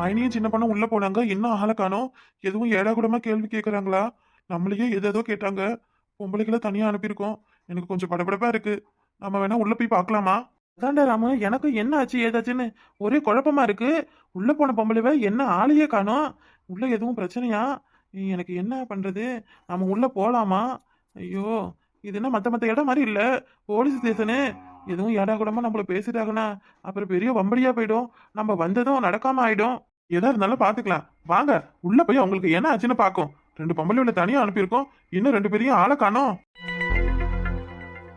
மைனியும் சின்ன பொண்ணும் உள்ள போனாங்க, இன்னும் ஆளை காணோம். எதுவும் ஏடா கூடமா கேள்வி கேட்கறாங்களா? நம்மளையே ஏதேதோ கேட்டாங்க. பொம்பளைகளை தனியா அனுப்பியிருக்கோம். எனக்கு கொஞ்சம் படபடப்பா இருக்கு. நம்ம வேணா உள்ள போய் பார்க்கலாமா? அதான்டா ராமு, எனக்கும் என்ன ஆச்சு ஏதாச்சுன்னு ஒரே குழப்பமா இருக்கு. உள்ள போன பொம்பளைவ என்ன ஆளையே காணோம். உள்ள எதுவும் பிரச்சனையா? எனக்கு என்ன பண்றது? நம்ம உள்ள போலாமா? ஐயோ, இது என்ன மத்த மத்த இடம் மாதிரி இல்ல, போலீஸ் ஸ்டேஷனு. எதுவும் ஏடா கூடமா நம்மள பேசிட்டாங்கன்னா அப்புறம் பெரிய வம்படியா போயிடும். நம்ம வந்ததும் நடக்காம ஆயிடும். எதா இருந்தாலும் பாத்துக்கலாம். வாங்க உள்ள போய் அவங்களுக்கு என்ன ஆச்சுன்னு பாக்கும். 2 பொம்பளைகளை தனியா அனுப்பியிருக்கோம். இன்னும் 2 பேரையும் ஆளை காணோம்.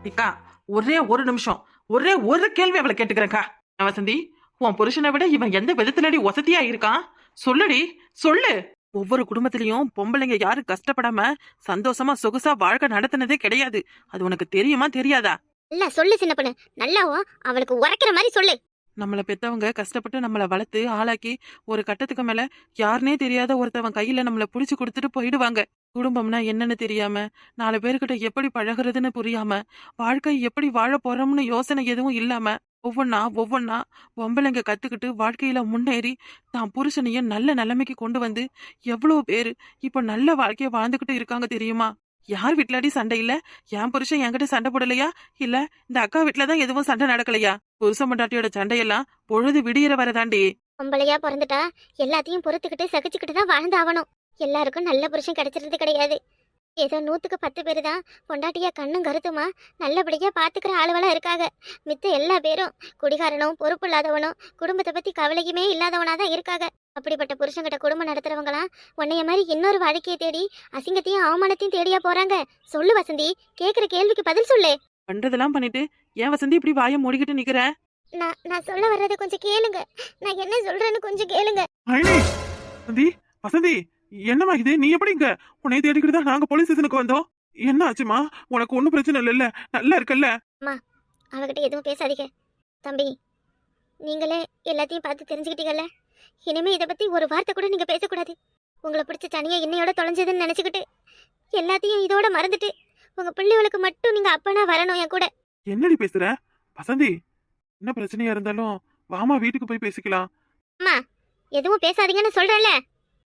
அக்கா, ஒரே ஒரு நிமிஷம், ஒரே ஒரு கேள்வி அவளை கேட்டுக்கிறேன்க்கா. வசந்தி, உன் புருஷனை விட இவன் எந்த விதத்துலடி வசதியா இருக்கான்? சொல்லுடி, சொல்லு. ஒவ்வொரு குடும்பத்திலயும் பொம்பளைங்க யாரும் கஷ்டப்படாம சந்தோஷமா சொகுசா வாழ்க்கை நடத்தினதே கிடையாது. அது உனக்கு தெரியுமா தெரியாதா? இல்ல சொல்லு சின்ன பொண்ணு, நல்லாவும் அவளுக்கு உரைக்கிற மாதிரி சொல்லு. நம்மளை பெத்தவங்க கஷ்டப்பட்டு நம்மளை வளர்த்து ஆளாக்கி ஒரு கட்டத்துக்கு மேல யாருனே தெரியாத ஒருத்தவன் கையில நம்மளை புடிச்சு கொடுத்துட்டு போயிடுவாங்க. குடும்பம்னா என்னன்னு தெரியாம, 4 பேர்கிட்ட எப்படி பழகுறதுன்னு புரியாம, வாழ்க்கை எப்படி வாழ போறோம்னு யோசனை எதுவும் இல்லாம ஒவ்வொன்னா பொம்பளைங்க கத்துக்கிட்டு வாழ்க்கையில முன்னேறி தான் புருஷனையும் நல்ல நிலைமைக்கு கொண்டு வந்து எவ்வளவு பேரு இப்ப நல்ல வாழ்க்கைய வாழ்ந்துகிட்டு இருக்காங்க தெரியுமா? யார் வீட்டுலாடி சண்டை இல்ல? என் புருஷன் என்கிட்ட சண்டை போடலையா? இல்ல இந்த அக்கா வீட்டுலதான் எதுவும் சண்டை நடக்கலையா? புருஷன் பொண்டாட்டியோட சண்டையெல்லாம் பொழுது விடியற வரதாண்டி. பொம்பளையா பிறந்துட்டா எல்லாத்தையும் பொறுத்துக்கிட்டு சகிச்சுக்கிட்டு தான் வாழ்ந்தாகணும். எல்லாருக்கும் நல்ல புருஷன் கிடைச்சிருது கிடையாது. ஏதோ 100க்கு 10 பேரு தான் பொண்டாட்டியா கண்ணும் கருத்துமா நல்லபடியா பாத்துக்கிற ஆளுவலா இருக்காங்க. மித்த எல்லா பேரும் குடிகாரனும் பொறுப்பு இல்லாதவனும் குடும்பத்தை பத்தி கவலையுமே இல்லாதவனாதான் இருக்காங்க. அப்படிப்பட்ட புருஷன்கிட்ட குடும்பம் நடத்துறவங்களாம் உன்னைய மாதிரி இன்னொரு வாழ்க்கையை தேடி அசிங்கத்தையும் அவமானத்தையும் தேடியா போறாங்க? சொல்லு வசந்தி, கேக்குற கேள்விக்கு பதில் சொல்லு. பண்றதெல்லாம் பண்ணிட்டு ஏன் வசந்தி இப்படி வாயை மூடிக்கிட்டு நிக்கிற? நான் சொல்ல வர்றதை கொஞ்சம் கேளுங்க. நான் என்ன சொல்றேன்னு கொஞ்சம் கேளுங்க. வசந்தி, வசந்தி, என்னம்மா இது? நீ எப்படி இங்க? உன்னை தேடிக்கிட்டு தான் நாங்க போலீஸ் ஸ்டேஷனுக்கு வந்தோம். என்ன ஆச்சுமா? உனக்கு ஒன்றும் பிரச்சனை இல்லைல்ல? நல்லா இருக்கல்ல? அம்மா, அவகிட்ட எதுவும் பேசாதீங்க. தம்பி, நீங்களே எல்லாத்தையும் பார்த்து தெரிஞ்சுக்கிட்டீங்கல்ல. இனிமே இதை பத்தி ஒரு வார்த்தை கூட நீங்க பேசக்கூடாது. உங்களை பிடிச்ச தனியா என்னையோட தொலைஞ்சதுன்னு நினைச்சுக்கிட்டு எல்லாத்தையும் இதோட மறந்துட்டு உங்க பிள்ளைகளுக்கு மட்டும் நீங்க அப்பனா வரணும் என் கூட. என்னடி பேசுற வசந்தி? என்ன பிரச்சனையா இருந்தாலும் வாமா, வீட்டுக்கு போய் பேசிக்கலாம். அம்மா, எதுவும் பேசாதீங்கன்னு சொல்றேன்ல.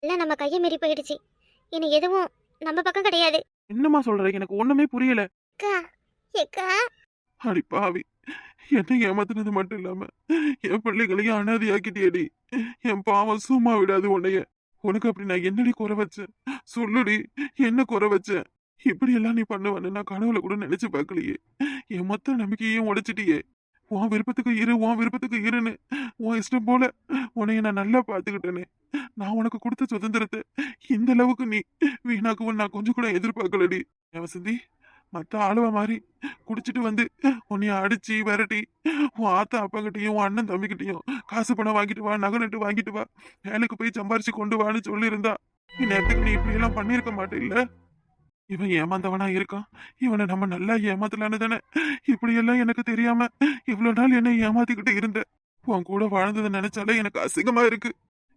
எல்லாம் நம்ம கையை மீறி போயிடுச்சு. இனி எதுவும் நம்ம பக்கம் கிடையாது. என்னம்மா சொல்ற? எனக்கு ஒண்ணுமே புரியல. அடி பாவி, என்ன ஏமாத்துனது மட்டும் இல்லாம என் பிள்ளைகளையும் அனாதையாக்கிட்டியடி. என் பாவம் சும்மா விடாது உன்னைய. உனக்கு அப்படி நான் என்னடி குறை வச்சேன்? சொல்லுடி, என்ன குறை வச்சேன்? இப்படி எல்லாம் நீ பண்ணுவேன்னு நான் கனவுல கூட நினைச்சு பார்க்கலையே. என் மொத்த நம்பிக்கையும் உடைச்சிட்டியே. உன் விருப்பத்துக்கு இருன்னு உன் இஷ்டம் போல உன்னைய நான் நல்லா பாத்துக்கிட்டேனே. நான் உனக்கு கொடுத்த சுதந்திரத்தை இந்த அளவுக்கு நீ வீணாக்குவன்னு நான் கொஞ்சம் கூட எதிர்பார்க்கலடி. வசந்தி, மத்த ஆளுவ மாதிரி குடிச்சிட்டு வந்து உன்னைய அடிச்சு விரட்டி உன் ஆத்தா அப்பாங்கிட்டையும் உன் அண்ணன் தம்பிக்கிட்டையும் காசு பணம் வாங்கிட்டு வா, நகை நட்டு வாங்கிட்டு வா, வேலைக்கு போய் சம்பாரிச்சு கொண்டு வான்னு சொல்லியிருந்தா இந்நேரத்துக்கு நீ இப்படி எல்லாம் பண்ணிருக்க மாட்டே இல்ல? இவன் ஏமாந்தவனா இருக்கான். இவனை நம்ம நல்லா ஏமாத்தலான்னு தானே இப்படி எல்லாம் எனக்கு தெரியாம இவ்வளவு நாள் என்ன ஏமாத்திக்கிட்டு இருந்த. உன் கூட வாழ்ந்ததை நினைச்சாலே எனக்கு அசிங்கமா இருக்கு.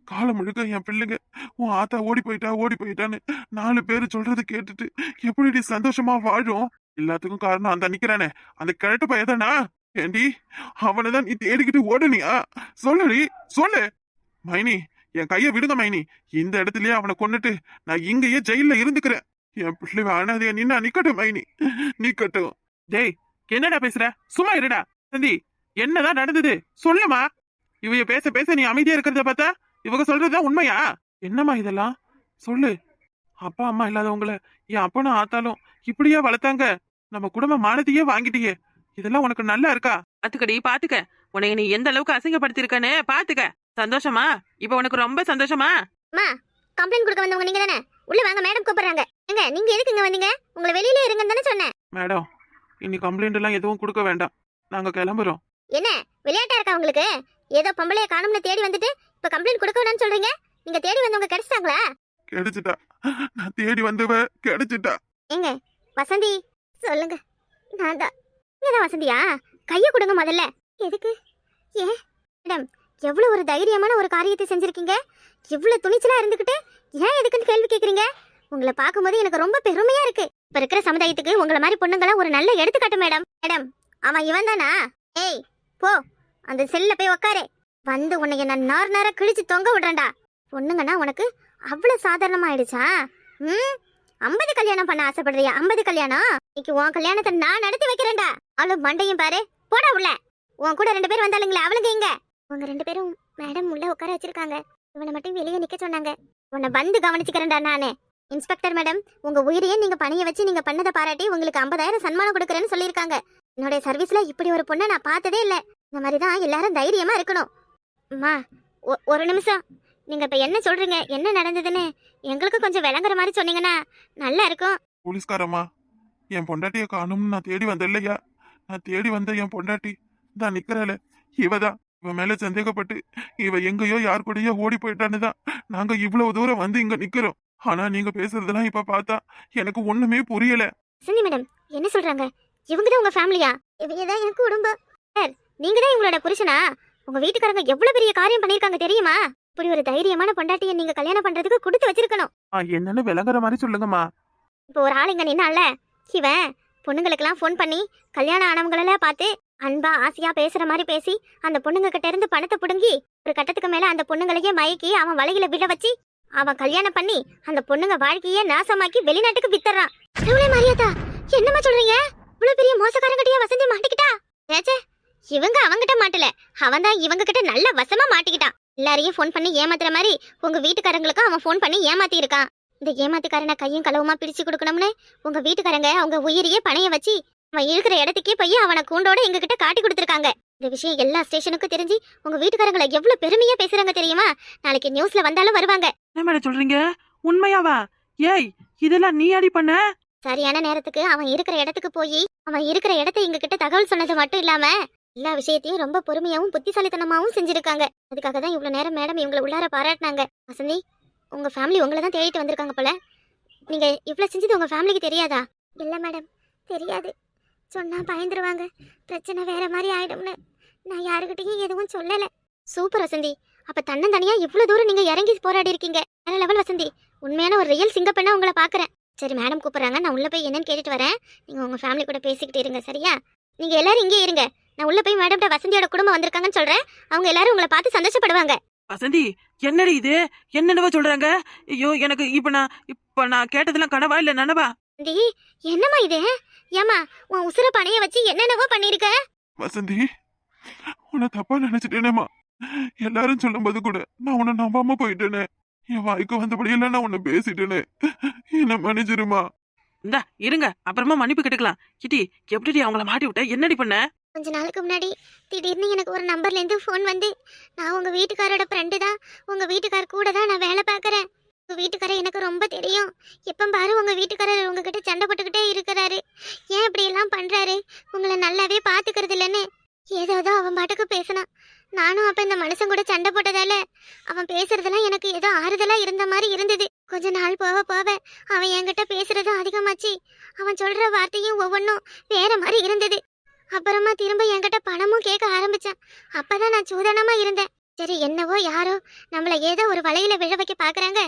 காலம் முழுக்க என் பிள்ளைங்க உன் ஆத்தா ஓடி போயிட்டான்னு 4 பேரு சொல்றது கேட்டுட்டு எப்படி சந்தோஷமா வாழும்? எல்லாத்துக்கும் காரணம் அந்த நிக்கிறானே, அந்த கிழட்டு பையதானா? ஏண்டி, அவனைதான் நீ தேடிக்கிட்டு ஓடுனியா? சொல்லுடி, சொல்லு. மைனி, என் கைய விடுங்க மைனி. இந்த இடத்துலயே அவனை கொன்னுட்டு நான் இங்கேயே ஜெயில இருந்துக்கிறேன். என் பிள்ளை அனாதையா நின்னா நிக்கட்டும் மைனி, நிக்கட்டும். டேய், என்னடா பேசுற? சும்மா இருடா. சந்தி, என்னதான் நடந்தது சொல்லுமா. இவைய பேச பேச நீ அமைதியா இருக்கிறத பார்த்தா இவங்க சொல்றதுதான் உண்மையா? என்னம்மா இதெல்லாம்? சொல்லு. அப்பா அம்மா இல்லாதவங்கள என் அப்பனும் ஆத்தாலும் இப்படியா வளர்த்தாங்க? நம்ம குடும்ப மானத்தையே வாங்கிட்டியே. இதெல்லாம் உனக்கு நல்லா இருக்கா? பாத்துக்கடி, பாத்துக்க. உன்னை நீ எந்த அளவுக்கு அசிங்கப்படுத்திருக்கன்னு பாத்துக்க. சந்தோஷமா? இப்ப உனக்கு ரொம்ப சந்தோஷமா? அம்மா, கம்ப்ளைண்ட் கொடுக்க வந்தவங்க நீங்க தானே? உள்ள வாங்க, மேடம் கூப்பிடுறாங்க. எங்க நீங்க எதுக்கு இங்க வந்தீங்க? உங்களை வெளியில இருங்கன்னு தானே சொன்னேன். மேடம், இனி கம்ப்ளைண்ட் எல்லாம் எதுவும் கொடுக்க வேண்டாம். நாங்க கிளம்புறோம். என்ன விளையாட்டா இருக்கா உங்களுக்கு? ஏதோ பொம்பளைய காணும்னு தேடி வந்துட்டு இப்ப கம்ப்ளைண்ட் கொடுக்க வேண்டாம்னு சொல்றீங்க. நீங்க தேடி வந்தவங்க கிடைச்சிட்டாங்களா? கிடைச்சிட்டா. நான் தேடி வந்தவ கிடைச்சிட்டா. எங்க வசந்தி, சொல்லுங்க. நான் தான். நீங்கதான் வசந்தியா? கைய கொடுங்க முதல்ல. எதுக்கு? ஏன் மேடம், எவ்வளவு ஒரு தைரியமான ஒரு காரியத்தை செஞ்சிருக்கீங்க. இவ்வளவு துணிச்சலா இருந்துகிட்டு ஏன் எதுக்குன்னு கேள்வி கேக்குறீங்க? உங்களை பார்க்கும்போது எனக்கு ரொம்ப பெருமையா இருக்கு. இப்ப இருக்கிற சமுதாயத்துக்கு உங்களை மாதிரி பொண்ணுங்களா ஒரு நல்ல எடுத்துக்காட்டு மேடம். மேடம், அவன் இவன் தானா? ஏய் போ, அந்த செல்ல போய் உக்காரு. வந்து உன்னைய நான் நார் கிழிச்சு தொங்க விடுறேன்டா. பொண்ணுங்கன்னா உனக்கு அவ்வளவு சாதாரணமா ஆயிடுச்சா? 50 கல்யாணம் பண்ண ஆசைப்படுறியா? 50 கல்யாணம் இன்னைக்கு உன் கல்யாணத்தை நான் நடத்தி வைக்கிறேன்டா. அவளு மண்டையும் பாரு, போடா உள்ள. உன் கூட 2 பேர் வந்தாளுங்களே, அவளுங்க எங்க? உங்க 2 பேரும் மேடம் உள்ள உட்கார வச்சிருக்காங்க. இவனை மட்டும் வெளியே நிக்க சொன்னாங்க. உன்னை வந்து கவனிச்சுக்கிறேன்டா நானு. இன்ஸ்பெக்டர் மேடம், உங்க உயிரையே நீங்க பணிய வச்சு நீங்க பண்ணதை பாராட்டி உங்களுக்கு 50,000 சன்மானம் கொடுக்கறேன்னு சொல்லியிருக்காங்க. என்னுடைய சர்வீஸ்ல இப்படி ஒரு பொண்ணை நான் பார்த்ததே இல்லை. இந்த மாதிரி தான் எல்லாரும் தைரியமா இருக்கணும். அம்மா ஒரு நிமிஷம், நீங்க இப்ப என்ன சொல்றீங்க, என்ன நடந்ததுன்னு எங்களுக்கு கொஞ்சம் விளங்குற மாதிரி சொன்னீங்கன்னா நல்லா இருக்கும். போலீஸ்காரம்மா, என் பொண்டாட்டியை காணும்னு நான் தேடி வந்தேன் இல்லையா? நான் தேடி வந்த என் பொண்டாட்டி தான் நிக்கிறாளே, இவதான். இவ மேல சந்தேகப்பட்டு இவ எங்கேயோ யார் கூடயோ ஓடி போயிட்டான்னு தான் நாங்க இவ்வளவு தூரம் வந்து இங்க நிக்கிறோம். ஆனா நீங்க பேசுறதெல்லாம் இப்ப பார்த்தா எனக்கு ஒண்ணுமே புரியல. சிந்தி மேடம் என்ன சொல்றாங்க? இவங்க தான் உங்க ஃபேமிலியா? இவங்க தான் எனக்கு குடும்பம். சார், நீங்க தான் இவங்களோட புருஷனா? உங்க வீட்டுக்காரங்க எவ்வளவு பெரிய காரியம் பண்ணிருக்காங்க தெரியுமா? இப்படி ஒரு தைரியமான பொண்டாட்டியை நீங்க கல்யாணம் பண்றதுக்கு கொடுத்து வச்சிருக்கணும். என்னன்னு விளங்குற மாதிரி சொல்லுங்கம்மா. இப்போ ஒரு ஆள் இங்க நின்னால, இவன் பொண்ணுங்களுக்கெல்லாம் ஃபோன் பண்ணி கல்யாணம் ஆனவங்களெல்லாம் பார்த்து அன்பா ஆசையா பேசுற மாதிரி பேசி அந்த பொண்ணுங்க கிட்ட இருந்து பணத்தை புடுங்கி ஒரு கட்டத்துக்கு மேல அந்த பொண்ணுங்களையே மயக்கி அவன் வலையில விழ வச்சு அவன் கல்யாணம் பண்ணி அந்த பொண்ணுங்க வாழ்க்கையே நாசமாக்கி வெளிநாட்டுக்கு வித்துறான். மாரியாதா, என்னமா சொல்றீங்க? இவ்வளவு பெரிய மோசக்காரங்கிட்டயா வசந்தி மாட்டிக்கிட்டா? ஏச்சே, இவங்க அவங்கிட்ட மாட்டல, அவன் தான் இவங்க கிட்ட நல்ல வசமா மாட்டிக்கிட்டான். எல்லாரையும் ஃபோன் பண்ணி ஏமாத்துற மாதிரி உங்க வீட்டுக்காரங்களுக்கும் அவன் ஃபோன் பண்ணி ஏமாத்தி இருக்கான். இந்த ஏமாத்துக்காரனை கையும் களவுமா பிரிச்சு கொடுக்கணும்னு உங்க வீட்டுக்காரங்க அவங்க உயிரையே பணைய வச்சு அவன் இருக்கிற இடத்துக்கே போய் அவனை கூண்டோட எங்க கிட்ட காட்டி கொடுத்துருக்காங்க. இந்த விஷயம் எல்லா ஸ்டேஷனுக்கும் தெரிஞ்சு உங்க வீட்டுக்காரங்களை எவ்வளவு பெருமையா பேசுறாங்க தெரியுமா? நாளைக்கு நியூஸ்ல வந்தாலும் வருவாங்க. என்ன மேடம் சொல்றீங்க? உண்மையாவா? ஏய், இதெல்லாம் நீ அடி பண்ண? சரியான நேரத்துக்கு அவன் இருக்கிற இடத்துக்கு போய் அவன் இருக்கிற இடத்த எங்க கிட்ட தகவல் சொன்னது மட்டும் இல்லாம எல்லா விஷயத்தையும் ரொம்ப பொறுமையாவும் புத்திசாலித்தனமாவும் செஞ்சிருக்காங்க. அதுக்காக தான் இவ்வளவு நேரம் மேடம் இவங்களை உள்ளார பாராட்டினாங்க. வசந்தி, உங்க ஃபேமிலி உங்களை தான் தேடிட்டு வந்திருக்காங்க போல. நீங்க இவ்வளவு செஞ்சது உங்க ஃபேமிலிக்கு தெரியாதா? இல்ல மேடம், தெரியாது. சொன்னா பயந்துருவாங்க, பிரச்சனை வேற மாதிரி ஆயிடும்னு நான் யாருக்கிட்டையும் எதுவும் சொல்லல. சூப்பர் வசந்தி, அப்ப தன்னந்தனியா இவ்வளவு தூரம் நீங்க இறங்கி போராடி இருக்கீங்க. வேற லெவல் வசந்தி, உண்மையான ஒரு ரியல் சிங்க பெண்ணா உங்களை பாக்குறேன். சரி மேடம் கூப்பிடுறாங்க, நான் உள்ள போய் என்னன்னு கேட்டுட்டு வரேன். நீங்க உங்க ஃபேமிலி கூட பேசிக்கிட்டு இருங்க, சரியா? நீங்க எல்லாரும் இங்கே இருங்க, நான் உள்ள போய் மேடம் வசந்தியோட குடும்பம் வந்திருக்காங்கன்னு சொல்றேன். அவங்க எல்லாரும் உங்களை பார்த்து சந்தோஷப்படுவாங்க. வசந்தி, என்னடி இது? என்னென்னவோ சொல்றாங்க. ஐயோ, எனக்கு இப்ப நான் கேட்டதெல்லாம் கனவா இல்ல நனவா? என்னம்மா இது? ஏமா உன் உசுர பணைய வச்சு என்னென்னவோ பண்ணிருக்க? வசந்தி, உன்னை தப்பா நினைச்சிட்டேனேமா. எல்லாரும் சொல்லும்போது கூட நான் உன்னை நம்பாம போயிட்டேனே. என் வாய்க்கு வந்தபடியெல்லாம் நான் உன்னை பேசிட்டேனே. என்ன மன்னிச்சிருமா. இந்தா இருங்க, அப்புறமா மன்னிப்பு கேட்டுக்கலாம். கிட்டி, எப்படி அவங்கள மாட்டி விட்ட? என்னடி பண்ண? கொஞ்ச நாளுக்கு முன்னாடி திடீர்னு எனக்கு ஒரு நம்பர்ல இருந்து ஃபோன் வந்து, நான் உங்க வீட்டுக்காரோட ஃப்ரெண்டு தான், உங்க வீட்டுக்கார் கூட தான் நான் வேலை பார்க்கறேன். உங்க வீட்டுக்காரர் எனக்கு ரொம்ப தெரியும். எப்ப பாரு உங்க வீட்டுக்காரர் உங்ககிட்ட சண்டை போட்டுக்கிட்டே இருக்கிறாரு. ஏன் இப்படி எல்லாம் பண்றாரு? உங்களை நல்லாவே பாத்துக்கிறது இல்லைன்னு ஏதோ அவன் பாட்டுக்கு பேசினான். நானும் அப்ப இந்த மனுஷன் கூட சண்டை போட்டதால அவன் பேசுறதெல்லாம் எனக்கு ஏதோ ஆறுதலா இருந்த மாதிரி இருந்தது. கொஞ்ச நாள் போக போக அவன் என்கிட்ட பேசுறதும் அதிகமாச்சு. அவன் சொல்ற வார்த்தையும் ஒவ்வொன்றும் வேற மாதிரி இருந்தது. அப்புறமா திரும்ப என்கிட்ட பணமும் கேட்க ஆரம்பிச்சான். அப்பதான் நான் சூதனமா இருந்தேன். சரி, என்னவோ யாரோ நம்மள ஏதோ ஒரு வலையில விழ வைக்க பாக்குறாங்க.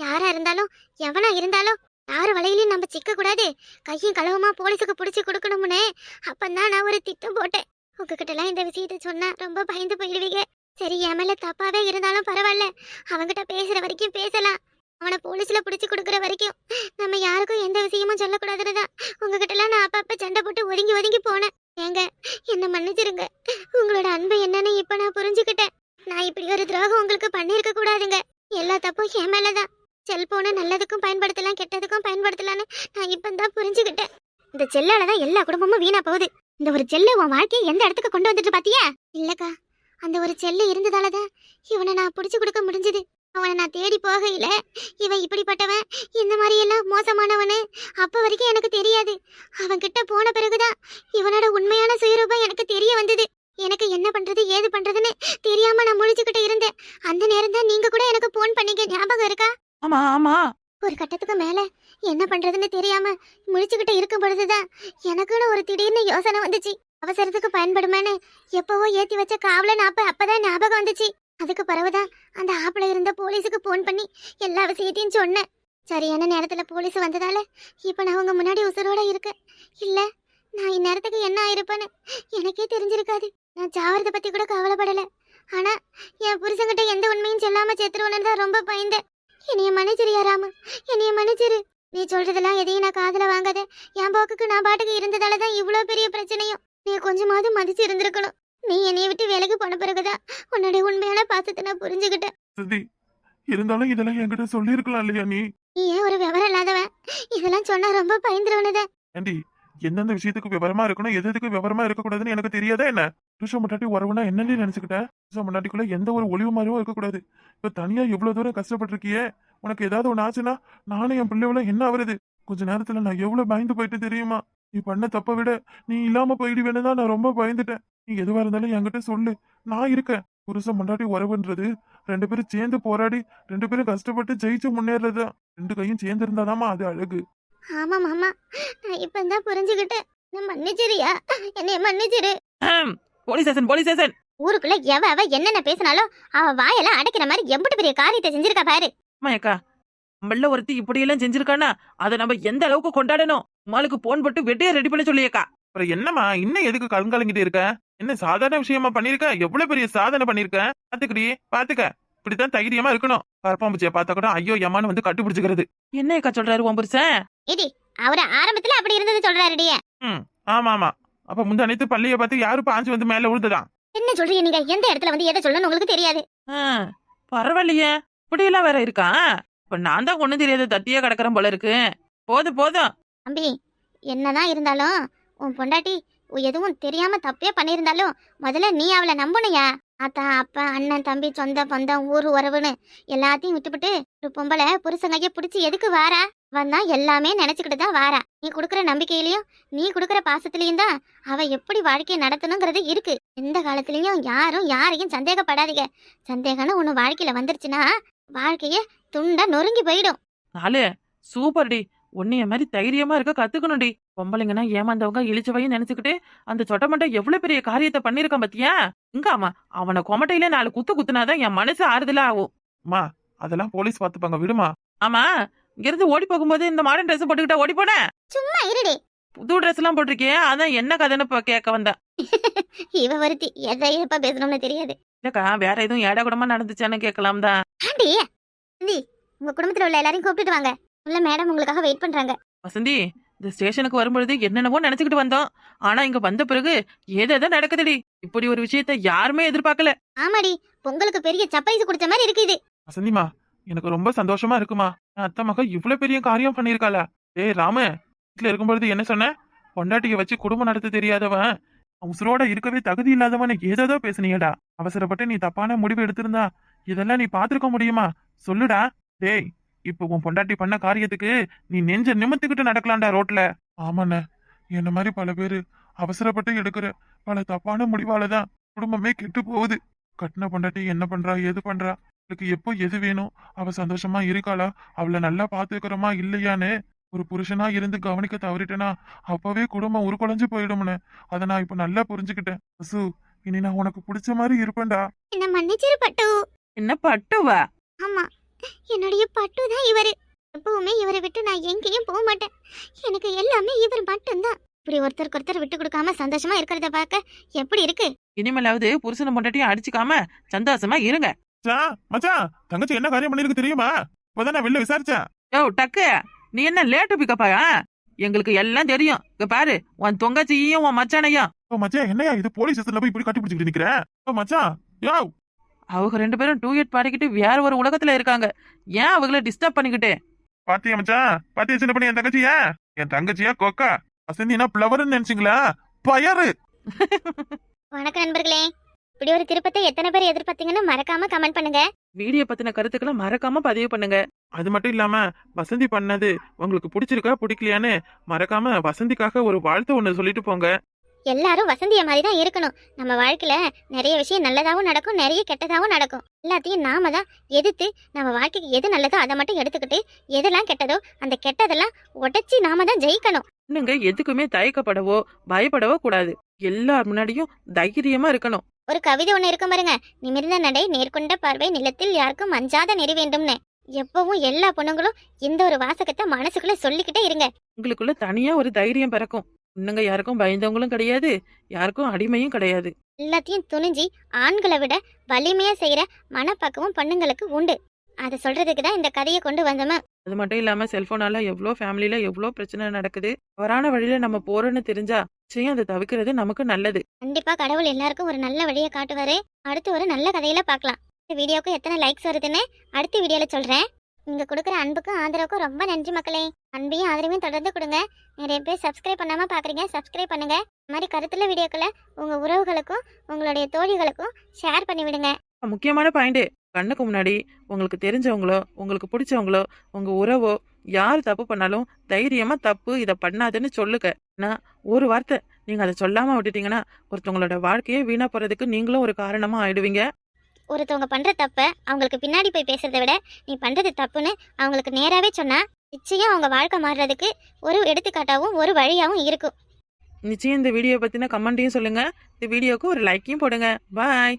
யாரா இருந்தாலும் எவனா இருந்தாலும் யாரு வலையிலையும் நம்ம சிக்க கூடாது, கையும் களவுமா போலீஸுக்கு பிடிச்சி கொடுக்கணும்னு அப்பந்தான் நான் ஒரு திட்டம் போட்டேன். உங்ககிட்ட எல்லாம் இந்த விஷயத்த சொன்னா ரொம்ப பயந்து போயிடுவீங்க. சரி, என் மேல தப்பாவே இருந்தாலும் பரவாயில்ல, அவன்கிட்ட பேசுற வரைக்கும் பேசலாம். அவனை போலீஸ்ல பிடிச்சி கொடுக்குற வரைக்கும் நம்ம யாருக்கும் எந்த விஷயமும் சொல்லக்கூடாதுன்னுதான் உங்ககிட்ட எல்லாம் நான் அப்பப்ப சண்டை போட்டு ஒதுங்கி ஒதுங்கி போனேன். ஏங்க, என்ன மன்னிச்சிருங்க. உங்களோட அன்பு என்னன்னு இப்ப நான் புரிஞ்சுக்கிட்டேன். நான் இப்படி ஒரு துரோகம் உங்களுக்கு பண்ணிருக்க கூடாதுங்க. எல்லா தப்பும் என் மேலதான். செல்போனை நல்லதுக்கும் பயன்படுத்தலாம், கெட்டதுக்கும் பயன்படுத்தலான்னு நான் இப்பதான் புரிஞ்சுக்கிட்டேன். இந்த செல்லாலதான் எல்லா குடும்பமும் வீணா போகுது. இந்த ஒரு செல்லு உன் வாழ்க்கையை எந்த இடத்துக்கு கொண்டு வந்துட்டு பாத்தியா? இல்லக்கா, அந்த ஒரு செல்லு இருந்ததாலதான் இவனை நான் பிடிச்சு கொடுக்க முடிஞ்சது. அவனை நான் தேடி போகையில இவன் இப்படிப்பட்டவன், இந்த மாதிரி எல்லாம் மோசமானவனு அப்ப வரைக்கும் எனக்கு தெரியாது. அவன் கிட்ட போன பிறகுதான் இவனோட உண்மையான சுயரூபம் எனக்கு தெரிய வந்தது. எனக்கு என்ன பண்றது ஏது பண்றதுன்னு தெரியாம நான் முழிச்சுக்கிட்டு இருந்தேன். அந்த நேரம் தான் நீங்க கூட எனக்கு போன் பண்ணீங்க, ஞாபகம் இருக்கா? ஆமா ஆமா. ஒரு கட்டத்துக்கு மேல என்ன பண்றதுன்னு தெரியாம முழிச்சுக்கிட்டு இருக்கும் பொழுதுதான் எனக்குன்னு ஒரு திடீர்னு யோசனை வந்துச்சு. அவசரத்துக்கு பயன்படுமேன்னு எப்பவோ ஏத்தி வச்ச காவலன் அப்பதான் ஞாபகம் வந்துச்சு. அதுக்கு பிறகுதான் அந்த ஆப்பிள இருந்த போலீஸுக்கு போன் பண்ணி எல்லா விஷயத்தையும் சொன்னேன். சரியான நேரத்துல போலீஸ் வந்ததால இப்ப நான் உங்க முன்னாடி உசுரோட இருக்கேன். இல்ல, நான் இந்நேரத்துக்கு என்ன ஆயிருப்பேன்னு எனக்கே தெரிஞ்சிருக்காது. நான் சாவறத பத்தி கூட கவலைப்படல. ஆனா என் புருஷன்கிட்ட எந்த உண்மையும் சொல்லாம செத்துருவனு தான் ரொம்ப பயந்தேன். என்னைய மன்னிச்சிரியா ராமு, என்னைய மன்னிச்சிரு. நீ சொல்றதெல்லாம் எதையும் நான் காதுல வாங்காத. என் போக்குக்கு நான் பாட்டுக்கு இருந்ததாலதான் இவ்வளவு பெரிய பிரச்சனையும். நீ கொஞ்சமாவது மதிச்சு இருந்திருக்கணும். நீ என்னைய விட்டு வேலைக்கு போன பிறகுதான் உன்னுடைய உண்மையான பாசத்தை நான் புரிஞ்சுக்கிட்டேன். வசந்தி, இருந்தாலும் இதெல்லாம் என்கிட்ட சொல்லியிருக்கலாம் இல்லையா நீ? நீ ஏன் ஒரு விவரம் இல்லாதவன்? இதெல்லாம் சொன்னா ரொம்ப பயந்துருவனத. ஏண்டி, எந்தெந்த விஷயத்துக்கு விவரமா இருக்கணும், எதுக்கு விவரமா இருக்கக்கூடாதுன்னு எனக்கு தெரியாதா என்ன? புருஷன் முன்னாடி உறவுனா என்னன்னு நினைச்சுக்கிட்டேன். புருஷன் முன்னாடிக்குள்ள எந்த ஒரு ஒளிவு மாதிரியும் இருக்கக்கூடாது. இப்ப தனியா எவ்வளவு தூரம் கஷ்டப்பட்டிருக்கியே, உனக்கு ஏதாவது ஒண்ணு ஆச்சுன்னா நானும் என் பிள்ளைவளும் என்ன ஆகுறது? கொஞ்ச நேரத்துல நான் எவ்வளவு பயந்து போயிட்டு தெரியுமா? நீ பண்ண தப்ப விட நீ இல்லாம போயிடுவேன்னு தான் நான் ரொம்ப பயந்துட்டேன். நீ எதுவா இருந்தாலும் என்கிட்ட சொல்லு, நான் இருக்கேன். புருஷன் முன்னாடி உறவுன்றது 2 பேரும் சேர்ந்து போராடி 2 பேரும் கஷ்டப்பட்டு ஜெயிச்சு முன்னேறது. 2 கையும் சேர்ந்து இருந்தாதாமா அது அழகு. ஆமா மாமா, நான் இப்பதான் புரிஞ்சுக்கிட்டேன். என்ன மன்னிச்சிரியா, என்னைய மன்னிச்சிரு. Police station, police station. ஊருக்குள்ள அவ என்னென்ன பேசினாலும் அவ வாயெல்லாம் அடைக்கிற மாதிரி எம்பிட்டு பெரிய காரியத்தை செஞ்சிருக்கா பாரு. அம்மாயக்கா, நம்மள ஒருத்தி இப்படி எல்லாம் செஞ்சிருக்கானா அதை நம்ம எந்த அளவுக்கு கொண்டாடணும்? உமாளுக்கு போன் போட்டு வெட்டியா ரெடி பண்ண சொல்லியக்கா. அப்புறம் என்னம்மா இன்னும் எதுக்கு கலங்கலங்கிட்டு இருக்க? என்ன சாதாரண விஷயமா பண்ணிருக்க? எவ்வளவு பெரிய சாதனை பண்ணிருக்க பாத்துக்கடி, பாத்துக்க. இப்படித்தான் தைரியமா இருக்கணும். கரப்பாம்பூச்சியை பார்த்தா கூட ஐயோ யமான்னு வந்து கட்டுப்பிடிச்சுக்கிறது. என்னக்கா சொல்றாரு உன் புருஷன்? இடி, அவரு ஆரம்பத்துல அப்படி இருந்தது சொல்றாருடியே. ஆமா ஆமா. அப்ப முந்தானத்து பள்ளியை பார்த்து யாரு பாஞ்சு வந்து மேல விழுந்துதான். என்ன சொல்றீங்க நீங்க? எந்த இடத்துல வந்து எதை சொல்லணும் உங்களுக்கு தெரியாது. பரவாயில்லையே, இப்படி எல்லாம் வேற இருக்கா? இப்ப நான் தான் ஒண்ணும் தெரியாத தத்தியா கிடக்குறேன் போல இருக்கு. போதும் போதும் தம்பி, என்னதான் இருந்தாலும் உன் பொண்டாட்டி எதுவும் தெரியாம தப்பே பண்ணியிருந்தாலும் முதல்ல நீ அவளை நம்பணுயா. ஆத்தா, அப்பா, அண்ணன், தம்பி, சொந்த பந்தம், ஊர் உறவுன்னு எல்லாத்தையும் விட்டுவிட்டு ஒரு பொம்பளை புருஷங்கைய பிடிச்சி எதுக்கு வாரா? வந்தா எல்லாமே நினைச்சுக்கிட்டு தான் வாரா. நீ கொடுக்குற நம்பிக்கையிலயும் நீ கொடுக்குற பாசத்திலயும் தான் அவ எப்படி வாழ்க்கையை நடத்தணுங்கிறது இருக்கு. எந்த காலத்திலயும் யாரும் யாரையும் சந்தேகப்படாதீங்க. சந்தேகம்னு ஒண்ணு வாழ்க்கையில வந்துருச்சுன்னா வாழ்க்கைய துண்டா நொறுங்கி போயிடும். நாலு சூப்பர் டி. உன்னைய மாதிரி தைரியமா இருக்க கத்துக்கணும் டி. பொம்பளைங்கன்னா ஏமாந்தவங்க இழிச்சவையும் நினைச்சுக்கிட்டு அந்த சொட்டமட்டை எவ்வளவு பெரிய காரியத்தை பண்ணிருக்கான் பாத்தியா? இங்க ஆமா, அவனை கொமட்டையில 4 குத்து குத்துனாதான் என் மனசு ஆறுதலா ஆகும். அம்மா, அதெல்லாம் போலீஸ் பாத்துப்பாங்க, விடுமா. ஆமா, இங்க இருந்து ஓடி போகும்போது இந்த மாடர்ன் ட்ரெஸ் போட்டுக்கிட்டா ஓடி போன. சும்மா இருடி. புது ட்ரெஸ் எல்லாம் போட்டிருக்கே, அதான் என்ன கதைன்னு கேட்க வந்தேன். இவ ஒருத்தி எதை எப்ப பேசணும்னு தெரியாது. இல்லக்கா, வேற எதுவும் ஏடா கூடமா நடந்துச்சான்னு கேட்கலாம் தான். ஆண்டி, உங்க குடும்பத்துல உள்ள எல்லாரையும் கூப்பிட்டு வாங்க. உள்ள மேடம் உங்களுக்காக வெயிட் பண்றாங்க. வசந்தி, இந்த ஸ்டேஷனுக்கு வரும்பொழுது என்னென்னவோ நினைச்சுக்கிட்டு வந்தோம். ஆனா இங்க வந்த பிறகு ஏதோ நடக்குதுடி. இப்படி ஒரு விஷயத்த யாருமே எதிர்பார்க்கல. ஆமாடி, பொங்கலுக்கு பெரிய சர்ப்ரைஸ் கொடுத்த மாதிரி இருக்கு இது. வசந்திமா, எனக்கு ரொம்ப சந்தோஷமா இருக்குமா. என் அத்தை மக இவ்வளவு பெரிய காரியம் பண்ணிருக்காளா? ஏய் ராம, வீட்டுல இருக்கும்பொழுது என்ன சொன்ன? பொண்டாட்டிய வச்சு குடும்பம் நடத்த தெரியாதவன், உசுரோட இருக்கவே தகுதி இல்லாதவன் ஏதோ பேசுனியடா. அவசரப்பட்டு நீ தப்பான முடிவு எடுத்திருந்தா இதெல்லாம் நீ பாத்துருக்க முடியுமா? சொல்லுடா. டேய், இப்ப உன் பொண்டாட்டி பண்ண காரியத்துக்கு நீ நெஞ்ச நிமித்துக்கிட்டு நடக்கலாம்டா ரோட்ல. ஆமாண்ண, என்ன மாதிரி பல பேரு அவசரப்பட்டு எடுக்கிற பல தப்பான முடிவாலதான் குடும்பமே கெட்டு போகுது. கட்டின பொண்டாட்டி என்ன பண்றா, எது பண்றா, அவளுக்கு எப்போ எது வேணும், அவ சந்தோஷமா இருக்காளா, அவளை நல்லா பாத்துக்கிறோமா இல்லையான்னு ஒரு புருஷனா இருந்து கவனிக்க தவறிட்டேனா அப்பவே குடும்பம் உருக்குலைஞ்சு போயிடும்னு அதை நான் இப்ப நல்லா புரிஞ்சுக்கிட்டேன். வசு, இனி நான் உனக்கு பிடிச்ச மாதிரி இருப்பேன்டா. என்ன மன்னிச்சிரு பட்டு. என்ன பட்டுவா? ஆமா, என்னுடைய பட்டு தான் இவரு. எப்பவுமே இவரை விட்டு நான் எங்கேயும் போக மாட்டேன். எனக்கு எல்லாமே இவர் மட்டும்தான். இப்படி ஒருத்தருக்கு ஒருத்தர் விட்டு கொடுக்காம சந்தோஷமா இருக்கிறத பார்க்க எப்படி இருக்கு? இனிமேலாவது புருஷனை பொண்டாட்டியும் அடிச்சுக்காம சந்தோஷமா இருங்க. மச்சான், தங்கச்சி என்ன காரியம் பண்ணிருக்கு தெரியுமா? இப்பதான் நான் வெளில விசாரிச்சேன். யோ டக்கு, நீ என்ன லேட்டு பிக்கப்பாயா? எங்களுக்கு எல்லாம் தெரியும். இங்க பாரு, உன் தொங்கச்சியும் உன் மச்சானையும். மச்சான், என்னையா இது போலீஸ் ஸ்டேஷன்ல போய் இப்படி கட்டி பிடிச்சிட்டு நிக்கிறேன்? மச்சான், யோ, அவங்க 2 பேரும் டூயட் பாடிக்கிட்டு வேற ஒரு உலகத்துல இருக்காங்க. ஏன் அவங்கள டிஸ்டர்ப் பண்ணிக்கிட்டு? பாத்தியா மச்சான், பாத்தியா சின்ன பண்ணி என் தங்கச்சியா கொக்கா. வசந்தினா பிளவர்னு நினைச்சீங்களா? பயரு. வணக்கம் நண்பர்களே. இப்படி ஒரு திருப்பத்தை எத்தனை பேர் எதிர்பார்த்தீங்கன்னு மறக்காம கமெண்ட் பண்ணுங்க. வீடியோ பத்தின கருத்துக்களை மறக்காம பதிவு பண்ணுங்க. அது மட்டும் இல்லாம வசந்தி பண்ணது உங்களுக்கு பிடிச்சிருக்கா பிடிக்கலையான்னு மறக்காம வசந்திக்காக ஒரு வாழ்த்து ஒண்ணு சொல்லிட்டு போங்க. எல்லாரும் வசந்திய மாதிரி தான் இருக்கணும். நம்ம வாழ்க்கையில நிறைய விஷயம் நல்லதாவும் நடக்கும், நிறைய கெட்டதாவும் நடக்கும். எல்லாத்தையும் நாம தான் எதிர்த்து நம்ம வாழ்க்கைக்கு எது நல்லதோ அதை மட்டும் எடுத்துக்கிட்டு எதெல்லாம் கெட்டதோ அந்த கெட்டதெல்லாம் உடைச்சி நாம தான் ஜெயிக்கணும். இன்னுங்க எதுக்குமே தயக்கப்படவோ பயப்படவோ கூடாது. எல்லார் முன்னாடியும் தைரியமா இருக்கணும். ஒரு கவிதை ஒண்ணு இருக்கும் பாருங்க, நிமிர்ந்த நடை நேர்கொண்ட பார்வை நிலத்தில் யாருக்கும் அஞ்சாத நெறி வேண்டும்னு. எப்பவும் எல்லா பொண்ணுங்களும் இந்த ஒரு வாசகத்தை மனசுக்குள்ள சொல்லிக்கிட்டே இருங்க. உங்களுக்குள்ள தனியா ஒரு தைரியம் பிறக்கும். பொண்ணுங்க யாருக்கும் பயந்தவங்களும் கிடையாது, யாருக்கும் அடிமையும் கிடையாது. எல்லாத்தையும் துணிஞ்சு ஆண்களை விட வலிமையா செய்யற மனப்பக்குவம் பொண்ணுங்களுக்கு உண்டு. அதை சொல்றதுக்கு தான் இந்த கதையை கொண்டு வந்தோமே. அது மட்டும் இல்லாம செல்போனால எவ்வளோ ஃபேமிலியில எவ்வளோ பிரச்சனை நடக்குது. தவறான வழியில நம்ம போறோம்னு தெரிஞ்சா நிச்சயம் அதை தவிர்க்கிறது நமக்கு நல்லது. கண்டிப்பா கடவுள் எல்லாருக்கும் ஒரு நல்ல வழியை காட்டுவாரு. அடுத்து ஒரு நல்ல கதையில பார்க்கலாம். இந்த வீடியோக்கு எத்தனை லைக்ஸ் வருதுன்னு அடுத்த வீடியோல சொல்றேன். நீங்க கொடுக்குற அன்புக்கும் ஆதரவுக்கும் ரொம்ப நன்றி மக்களே. அன்பையும் ஆதரவையும் தொடர்ந்து கொடுங்க. நிறைய பேர் சப்ஸ்கிரைப் பண்ணாம பாக்குறீங்க, சப்ஸ்கிரைப் பண்ணுங்க. இந்த மாதிரி கருத்துள்ள வீடியோக்களை உங்க உறவுகளுக்கும் உங்களுடைய தோழிகளுக்கும் ஷேர் பண்ணி விடுங்க. முக்கியமான பாயிண்ட், கண்ணுக்கு முன்னாடி உங்களுக்கு தெரிஞ்சவங்களோ உங்களுக்கு பிடிச்சவங்களோ உங்க உறவோ யார் தப்பு பண்ணாலும் தைரியமா தப்பு இதை பண்ணாதுன்னு சொல்லுங்க. ஆனா ஒரு வார்த்தை நீங்க அதை சொல்லாம விட்டுட்டீங்கன்னா ஒருத்தவங்களோட வாழ்க்கையே வீணா போறதுக்கு நீங்களும் ஒரு காரணமா ஆயிடுவீங்க. ஒருத்தவங்க பண்ற தப்ப அவங்களுக்கு பின்னாடி போய் பேசுறதை விட நீ பண்றது தப்புன்னு அவங்களுக்கு நேராவே சொன்னா நிச்சயம் அவங்க வாழ்க்கை மாறுறதுக்கு ஒரு எடுத்துக்காட்டாவும் ஒரு வழியாவும் இருக்கும். நிச்சயம் இந்த வீடியோ பத்தின கமெண்ட்டையும் சொல்லுங்க. இந்த வீடியோக்கு ஒரு லைக்கையும் போடுங்க. பாய்.